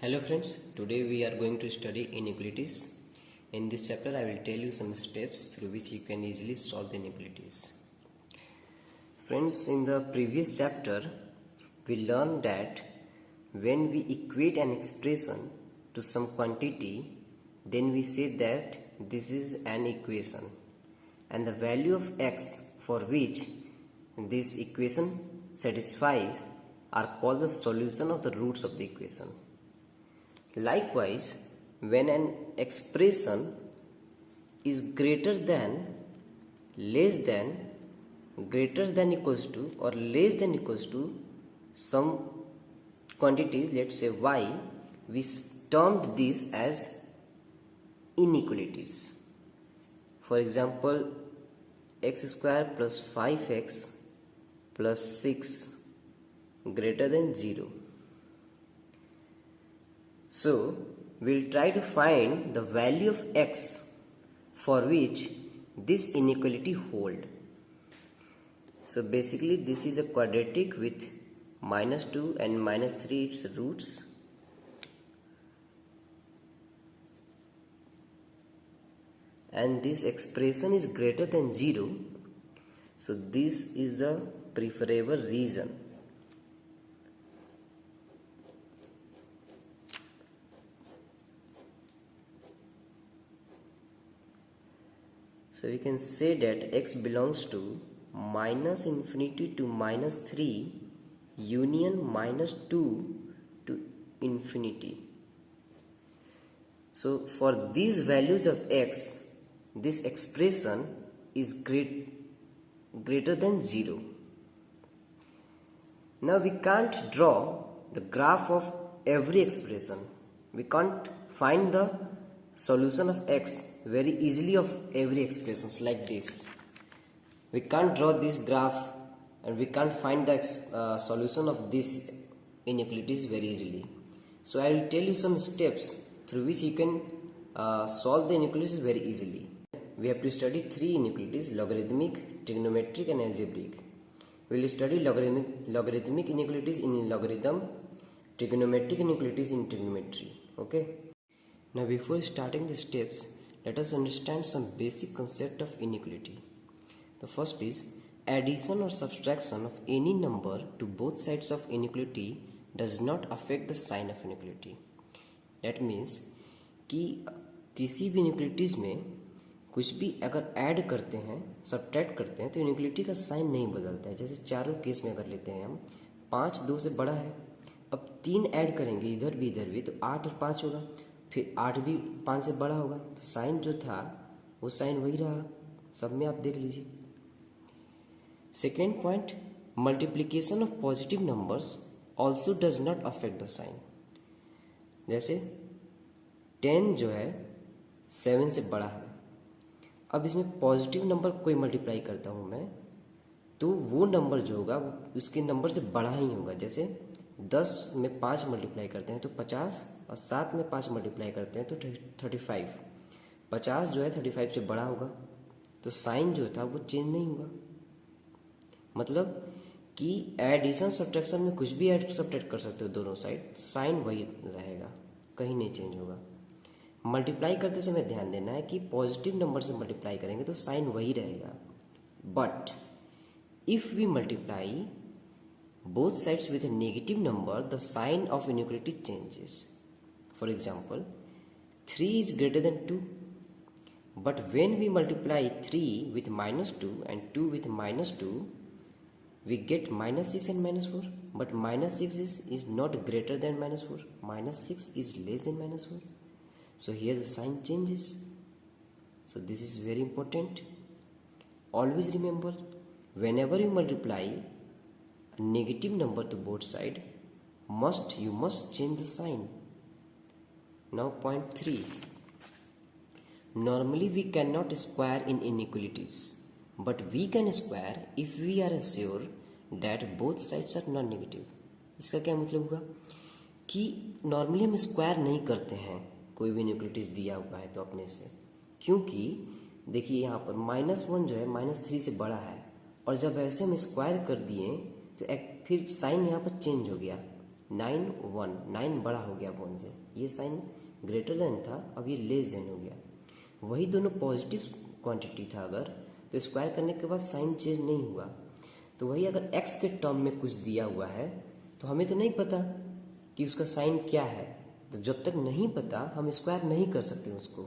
Hello friends, today we are going to study inequalities. In this chapter I will tell you some steps through which you can easily solve the inequalities. Friends, in the previous chapter we learned that when we equate an expression to some quantity, then we say that this is an equation, and the value of x for which this equation satisfies are called the solution of the roots of the equation. Likewise, when an expression is greater than, less than, greater than equals to or less than equals to some quantities, let's say y, we termed this as inequalities. For example, x square plus 5x plus 6 greater than 0. So, we'll try to find the value of x for which this inequality hold. So basically this is a quadratic with -2 and -3 its roots. And this expression is greater than 0. So this is the preferable region. So we can say that x belongs to -infinity to -3 union -2 to infinity. So for these values of x, this expression is greater than 0. Now we can't draw the graph of every expression. We can't find the solution of x very easily of every expressions like this. We can't draw this graph and we can't find the solution of these inequalities very easily. So I will tell you some steps through which you can solve the inequalities very easily. We have to study 3 inequalities: logarithmic, trigonometric and algebraic. We will study logarithmic inequalities in logarithm, trigonometric inequalities in trigonometry. Okay. Now before starting the steps, let us understand some basic concept of inequality. The first is addition or subtraction of any number to both sides of inequality does not affect the sign of inequality. That means कि किसी भी inequalities में कुछ भी अगर add करते हैं, subtract करते हैं, तो इनइक्वलिटी का साइन नहीं बदलता है. जैसे चारों केस में अगर लेते हैं हम, 5 2 से बड़ा है, अब 3 ऐड करेंगे इधर भी तो 8 और 5 होगा, फिर 8 भी 5 से बड़ा होगा, तो साइन जो था वो साइन वही रहा. सब में आप देख लीजिए. Second point, multiplication of positive numbers also does not affect the sign. जैसे 10 जो है 7 से बड़ा है, अब इसमें पॉजिटिव नंबर कोई मल्टीप्लाई करता हूँ मैं, तो वो नंबर जो होगा उसके नंबर से बड़ा ही होगा. जैसे 10 में 5 मल्टीप्लाई करते हैं तो 50, और 7 में 5 मल्टीप्लाई करते हैं तो 35. 50 जो है 35 से बड़ा होगा, तो साइन जो था वो चेंज नहीं होगा. मतलब कि एडिशन सब्ट्रैक्शन में कुछ भी ऐड सब्ट्रैक्ट कर सकते हो दोनों साइड, साइन वही रहेगा, कहीं नहीं चेंज होगा. मल्टीप्लाई करते समय ध्यान देना है कि पॉजिटिव नंबर से मल्टीप्लाई करेंगे तो साइन वही रहेगा. But if we multiply both sides with a negative number, the sign of inequality changes. For example, 3 is greater than 2, but when we multiply 3 with -2 and 2 with -2, we get -6 and -4, but -6 is not greater than -4, -6 is less than -4. So here the sign changes. So this is very important. Always remember, whenever you multiply a negative number to both sides, you must change the sign. Now point 3. Normally we cannot square in inequalities, but we can square if we are assured that both sides are non-negative. इसका क्या मतलब होगा कि normally हम square नहीं करते हैं कोई भी इनइक्वलिटीज दिया हुआ है तो अपने से, क्योंकि देखिए यहाँ पर -1 जो है -3 से बड़ा है, और जब ऐसे हम स्क्वायर कर दिए तो फिर साइन यहाँ पर चेंज हो गया, 9 बड़ा हो गया 1 से, ये साइन ग्रेटर देन था, अब ये लेस देन हो गया। वही दोनों पॉजिटिव क्वांटिटी था अगर, तो स्क्वायर करने के बाद साइन चेंज नहीं हुआ। तो वही अगर x के टर्म में कुछ दिया हुआ है तो हमें तो नहीं पता कि उसका साइन क्या है, तो जब तक नहीं पता हम स्क्वायर नहीं कर सकते उसको,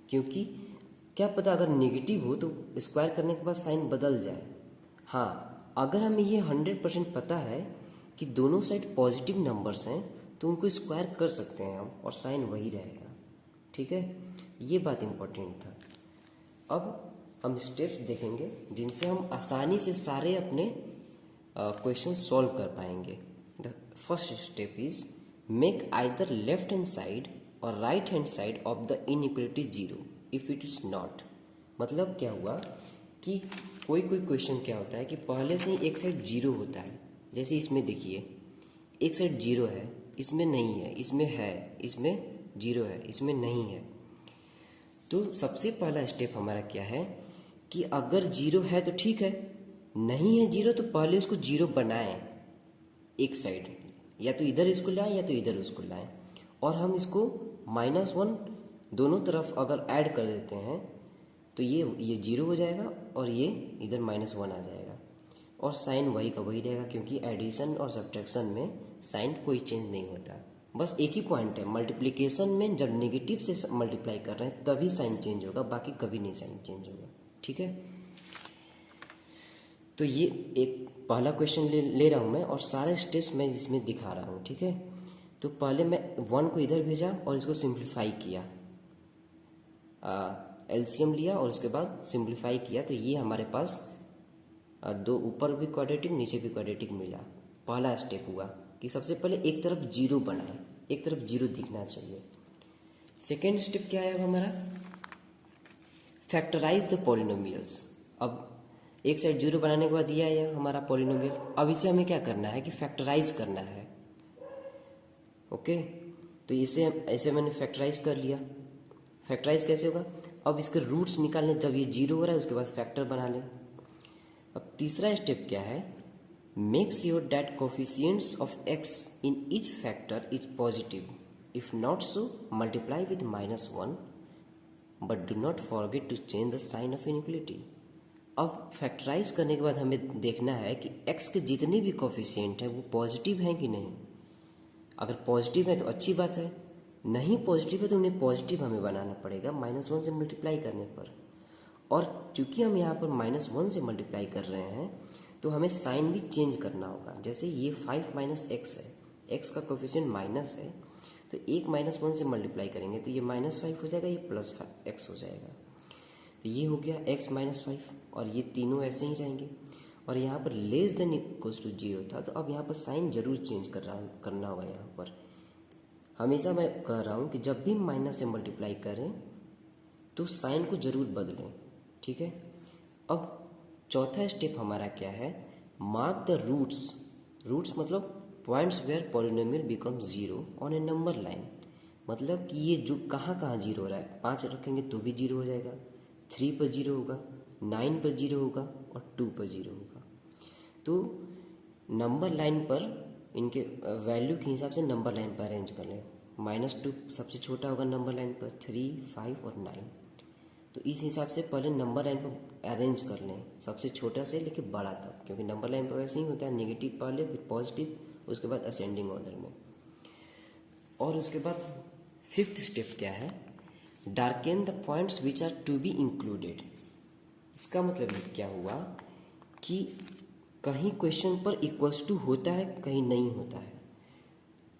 क्योंकि क्या पता अगर नेगेटिव हो तो स्क्वायर करने के बाद साइन बदल जाए। हाँ, अगर हमें ये 100% पता है कि दोनों साइड पॉजिटिव नंबर्स हैं तो उनको स्क्वायर कर सकते हैं हम और साइन वही रहेगा। ठीक है, ये बात इम्पोर्टेंट था। अब हम स्टेप्स देखेंगे जिनसे हम आसानी से सारे अपने क्वेश्चन सॉल्व कर पाएंगे। The first step is make either left hand side or right hand side of the inequality zero if it is not. मतलब क्या हुआ कि कोई कोई क्वेश्चन क्या होता है कि पहले से ही एक साइड जीरो होता है, जैसे इसमें देखिए एक साइड जीरो है, इसमें नहीं है, इसमें है, इसमें जीरो है, इसमें नहीं है। तो सबसे पहला स्टेप हमारा क्या है कि अगर जीरो है तो ठीक है, नहीं है जीरो तो पहले उसको जीरो बनाएं एक साइड, या तो इधर इसको लाएं या तो इधर उसको लाएं, और हम इसको -1 दोनों तरफ अगर ऐड कर देते हैं तो ये जीरो हो जाएगा और ये इधर -1 आ जाएगा, और साइन वही का वही रहेगा, क्योंकि एडिशन और सब्ट्रैक्शन में साइन कोई चेंज नहीं होता। बस एक ही पॉइंट है, मल्टीप्लिकेशन में जब नेगेटिव से मल्टीप्लाई कर रहे हैं तभी साइन चेंज होगा, बाकी कभी नहीं साइन चेंज होगा। ठीक है, तो ये एक पहला क्वेश्चन ले रहा हूँ मैं, और सारे स्टेप्स मैं इसमें दिखा रहा हूँ। ठीक है, तो पहले मैं 1 को इधर भेजा और इसको सिंप्लीफाई किया, एलसीएम लिया और उसके बाद सिंप्लीफाई किया, तो ये हमारे पास दो ऊपर भी क्वाड्रेटिक नीचे भी क्वाड्रेटिक मिला। पहला स्टेप हुआ कि सबसे पहले एक तरफ जीरो बनाए, एक तरफ जीरो दिखना चाहिए। सेकेंड स्टेप क्या है हमारा, फैक्टराइज द पॉलिनोमियल्स। अब एक साइड जीरो बनाने के बाद दिया है हमारा पॉलिनोमियल, अब इसे हमें क्या करना है कि फैक्टराइज करना है। ओके, तो इसे ऐसे मैंने फैक्टराइज कर लिया। फैक्टराइज कैसे होगा, अब इसके रूट्स निकालने, जब ये जीरो हो रहा है उसके बाद फैक्टर बना लें। अब तीसरा स्टेप क्या है, make sure that coefficients of x in each factor is positive, if not so multiply with -1, but do not forget to change the sign of inequality. अब फैक्टराइज करने के बाद हमें देखना है कि x के जितने भी कोफिशिएंट हैं वो पॉजिटिव हैं कि नहीं। अगर पॉजिटिव है तो अच्छी बात है, नहीं पॉजिटिव है तो उन्हें पॉजिटिव हमें बनाना पड़ेगा -1 से मल्टीप्लाई करने पर। और चूंकि हम यहाँ पर -1 से मल्टीप्लाई कर रहे हैं तो हमें साइन भी चेंज करना होगा। जैसे ये 5 - x है, x का कोफिशिएंट माइनस है, तो एक -1 से मल्टीप्लाई करेंगे तो ये -5 हो जाएगा, ये +x हो जाएगा। तो ये हो गया x -5, और ये तीनों ऐसे ही रहेंगे। और यहाँ पर लेस देन इक्वल्स टू 0 था, तो अब यहाँ पर साइन जरूर चेंज करना होगा। यहाँ पर हमेशा मैं कह रहा हूँ कि जब भी माइनस से मल्टीप्लाई करें तो साइन को जरूर बदलें। ठीक है, अब चौथा स्टेप हमारा क्या है, मार्क द रूट्स। रूट्स मतलब points where polynomial become 0 on a number line. मतलब कि ये जो कहाँ कहाँ जीरो हो रहा है, 5 रखेंगे तो भी जीरो हो जाएगा, 3 पर जीरो होगा, 9 पर जीरो होगा और 2 पर जीरो होगा। तो नंबर लाइन पर इनके वैल्यू के हिसाब से नंबर लाइन पर अरेंज कर लें। -2 सबसे छोटा होगा नंबर लाइन पर, 3, 5 और 9। तो इस हिसाब से पहले नंबर लाइन पर अरेंज कर लें, सबसे छोटा से लेके बड़ा तक, क्योंकि नंबर लाइन पर वैसे ही होता है, नेगेटिव पहले फिर पॉजिटिव, उसके बाद असेंडिंग ऑर्डर में। और उसके बाद फिफ्थ स्टेप क्या है, darken the points which are to be included. इसका मतलब ये क्या हुआ कि कहीं क्वेश्चन पर इक्वल्स टू होता है, कहीं नहीं होता है।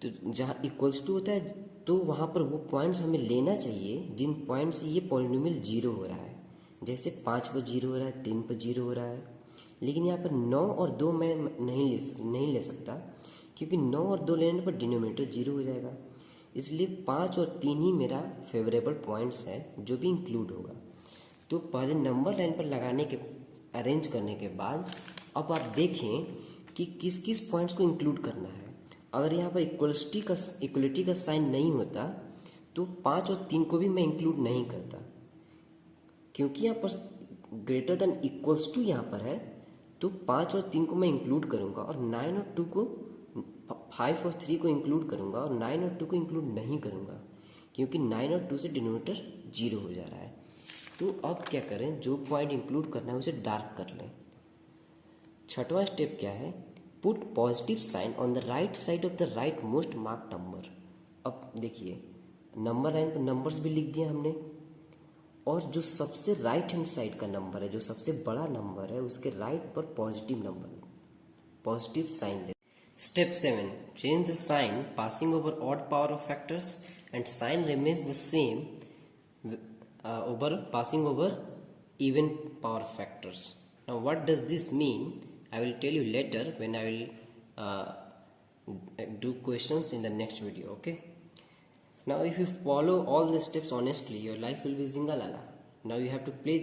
तो जहाँ इक्वल्स टू होता है तो वहाँ पर वो पॉइंट्स हमें लेना चाहिए जिन पॉइंट से ये पॉलिनोमियल जीरो हो रहा है। जैसे 5 पर जीरो हो रहा है, 3 पर जीरो हो रहा है, लेकिन यहाँ पर 9 और 2 मैं नहीं ले सकता, क्योंकि 9 और 2 लेने पर डिनोमिनेटर जीरो हो जाएगा। इसलिए 5 और 3 ही मेरा फेवरेबल पॉइंट्स है जो भी इंक्लूड होगा। तो पहले नंबर लाइन पर लगाने के अरेंज करने के बाद अब आप देखें कि किस किस पॉइंट्स को इंक्लूड करना है। अगर यहाँ पर इक्वलिटी का साइन नहीं होता तो 5 और 3 को भी मैं इंक्लूड नहीं करता, क्योंकि यहाँ पर ग्रेटर देन इक्वल्स टू यहाँ पर है, तो 5 और 3 को मैं इंक्लूड करूँगा और 9 और 2 को 5 और 3 को इंक्लूड करूँगा और 9 और 2 को इंक्लूड नहीं करूँगा, क्योंकि 9 और 2 से डिनोमिनेटर 0 हो जा रहा है। तो अब क्या करें, जो पॉइंट इंक्लूड करना है उसे डार्क कर लें। छठवां स्टेप क्या है, put positive sign on the right side of the right most mark number. अब देखिए, नंबर लाइन पर नंबर्स भी लिख दिया हमने, और जो सबसे राइट हैंड साइड का नंबर है, जो सबसे बड़ा नंबर है, उसके राइट पर पॉजिटिव साइन दे। Step 7, change the sign passing over odd power of factors and sign remains the same over passing over even power factors. Now what does this mean? I will tell you later when I will do questions in the next video. Okay, now if you follow all the steps honestly, your life will be zingalala. Now you have to play,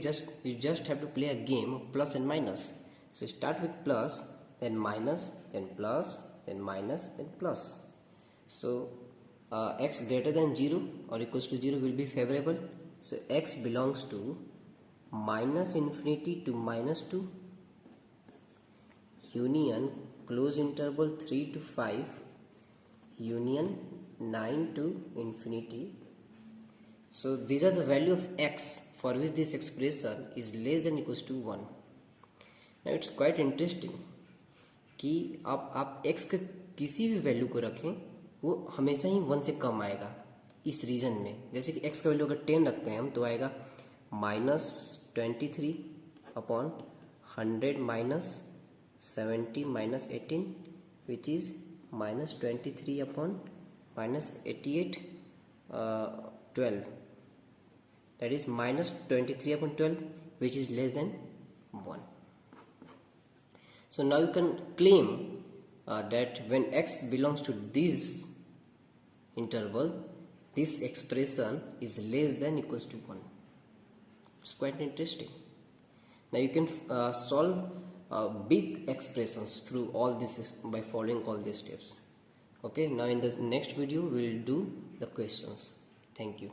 you just have to play a game of plus and minus. So start with plus, then minus, then plus, then minus, then plus. So x greater than 0 or equals to 0 will be favorable. So x belongs to minus infinity to minus 2, union close interval 3 to 5, union 9 to infinity. So these are the value of x for which this expression is less than equals to 1. Now it's quite interesting कि आप x के किसी भी value को रखें, वो हमेशा ही 1 से कम आएगा इस रीजन में। जैसे कि x का वैल्यू अगर 10 रखते हैं हम, तो आएगा -23 upon 100 -70 -18 which is -23 upon -88 12, that is -23 upon 12 which is less than 1. So now you can claim that when x belongs to this interval, this expression is less than equals to 1. It's quite interesting. Now you can solve big expressions through all this by following all these steps. Okay, now in the next video we will do the questions. Thank you.